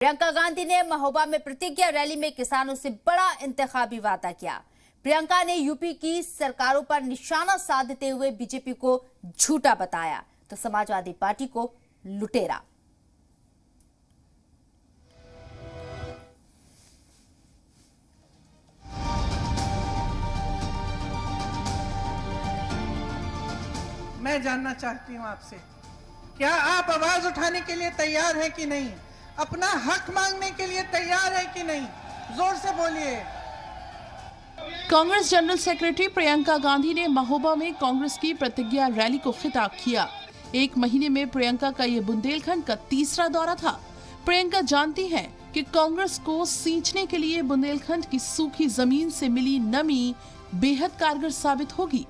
प्रियंका गांधी ने महोबा में प्रतिज्ञा रैली में किसानों से बड़ा इंतखाबी वादा किया। प्रियंका ने यूपी की सरकारों पर निशाना साधते हुए बीजेपी को झूठा बताया तो समाजवादी पार्टी को लुटेरा। मैं जानना चाहती हूं आपसे, क्या आप आवाज उठाने के लिए तैयार हैं कि नहीं? अपना हक मांगने के लिए तैयार है कि नहीं? जोर से बोलिए। कांग्रेस जनरल सेक्रेटरी प्रियंका गांधी ने महोबा में कांग्रेस की प्रतिज्ञा रैली को खिताब किया। एक महीने में प्रियंका का ये बुंदेलखंड का तीसरा दौरा था। प्रियंका जानती हैं कि कांग्रेस को सींचने के लिए बुंदेलखंड की सूखी जमीन से मिली नमी बेहद कारगर साबित होगी।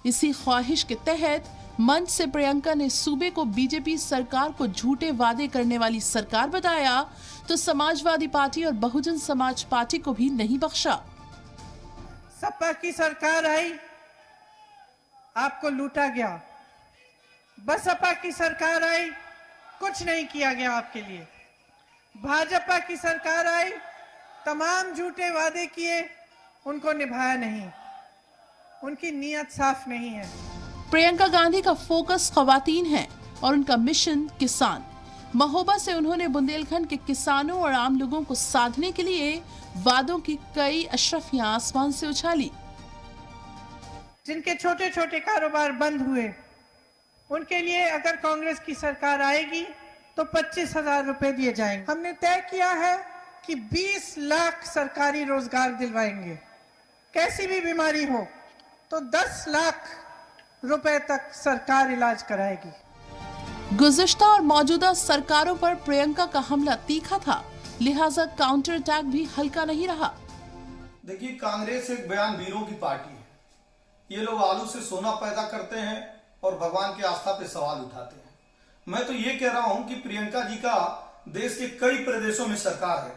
इसी ख्वाहिश के तहत मंच से प्रियंका ने सूबे को बीजेपी सरकार को झूठे वादे करने वाली सरकार बताया तो समाजवादी पार्टी और बहुजन समाज पार्टी को भी नहीं बख्शा। सपा की सरकार आई, आपको लूटा गया। बसपा की सरकार आई, कुछ नहीं किया गया आपके लिए। भाजपा की सरकार आई, तमाम झूठे वादे किए, उनको निभाया नहीं। उनकी नीयत साफ नहीं है। प्रियंका गांधी का फोकस खवातीन है और उनका मिशन किसान। महोबा से उन्होंने बुंदेलखंड के किसानों और आम लोगों को साधने के लिए वादों की कई अशरफियां आसमान से उछाली। जिनके छोटे छोटे कारोबार बंद हुए, उनके लिए अगर कांग्रेस की सरकार आएगी तो 25,000 रुपए दिए जाएंगे। हमने तय किया है कि 20 लाख सरकारी रोजगार दिलवाएंगे। कैसी भी बीमारी हो तो 10 लाख रुपए तक सरकार इलाज कराएगी। गुज़िश्ता और मौजूदा सरकारों पर प्रियंका का हमला तीखा था, लिहाजा काउंटर अटैक भी हल्का नहीं रहा। देखिए, कांग्रेस एक बयान वीरों की पार्टी है। ये लोग आलू से सोना पैदा करते हैं और भगवान की आस्था पे सवाल उठाते हैं। मैं तो ये कह रहा हूं कि प्रियंका जी का देश के कई प्रदेशों में सरकार है,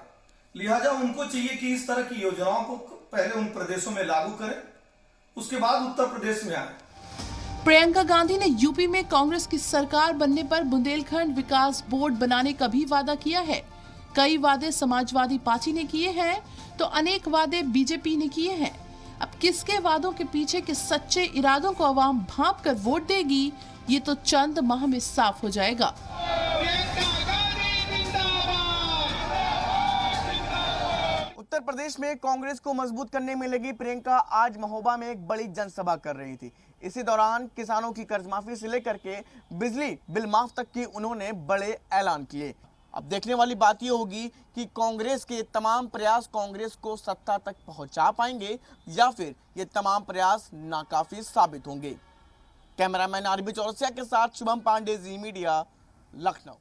लिहाजा उनको चाहिए कि इस तरह की योजनाओं को पहले उन प्रदेशों में लागू करें, उसके बाद उत्तर प्रदेश में आए। प्रियंका गांधी ने यूपी में कांग्रेस की सरकार बनने पर बुंदेलखंड विकास बोर्ड बनाने का भी वादा किया है। कई वादे समाजवादी पार्टी ने किए हैं तो अनेक वादे बीजेपी ने किए हैं। अब किसके वादों के पीछे के सच्चे इरादों को आवाम भांप कर वोट देगी, ये तो चंद माह में साफ हो जाएगा। उत्तर प्रदेश में कांग्रेस को मजबूत करने में लगी प्रियंका आज महोबा में एक बड़ी जनसभा कर रही थी। इसी दौरान किसानों की कर्ज माफी से लेकर के बिजली बिल माफ तक की उन्होंने बड़े ऐलान किए। अब देखने वाली बात यह होगी कि कांग्रेस के तमाम प्रयास कांग्रेस को सत्ता तक पहुंचा पाएंगे या फिर ये तमाम प्रयास नाकाफी साबित होंगे। कैमरामैन आरबी चौरसिया के साथ शुभम पांडे, जी मीडिया, लखनऊ।